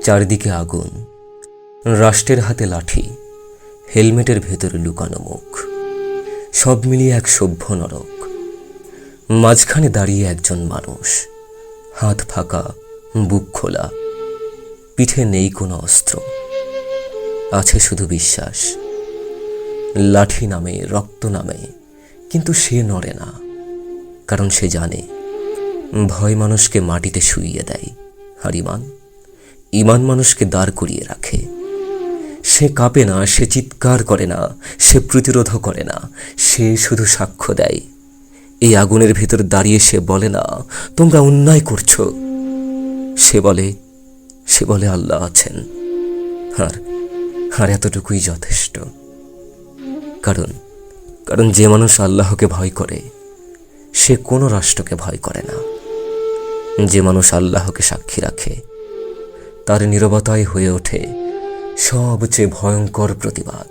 চারিদিকে আগুন, রাষ্ট্রের হাতে লাঠি, হেলমেটের ভেতরে লুকানো মুখ, সব মিলিয়ে এক সভ্য নরক। মাঝখানে দাঁড়িয়ে একজন মানুষ, হাত ফাঁকা, বুক খোলা, পিঠে নেই কোনো অস্ত্র, আছে শুধু বিশ্বাস। লাঠি নামে, রক্ত নামে, কিন্তু সে নড়ে না, কারণ সে জানে ভয় মানুষকে মাটিতে শুইয়ে দেয়, আর ইমান মানুষকে দাঁড় করিয়ে রাখে। সে কাঁপে না, সে চিৎকার করে না, সে প্রতিরোধ করে না, সে শুধু সাক্ষ্য দেয়। এই আগুনের ভেতর দাঁড়িয়ে সে বলে না তোমরা অন্যায় করছো, সে বলে আল্লাহ আছেন, আর এতটুকুই যথেষ্ট। কারণ যে মানুষ আল্লাহকে ভয় করে সে কোনো রাষ্ট্রকে ভয় করে না। যে মানুষ আল্লাহকে সাক্ষী রাখে তার নীরবতাই হয়ে ওঠে সবচেয়ে ভয়ঙ্কর প্রতিবাদ।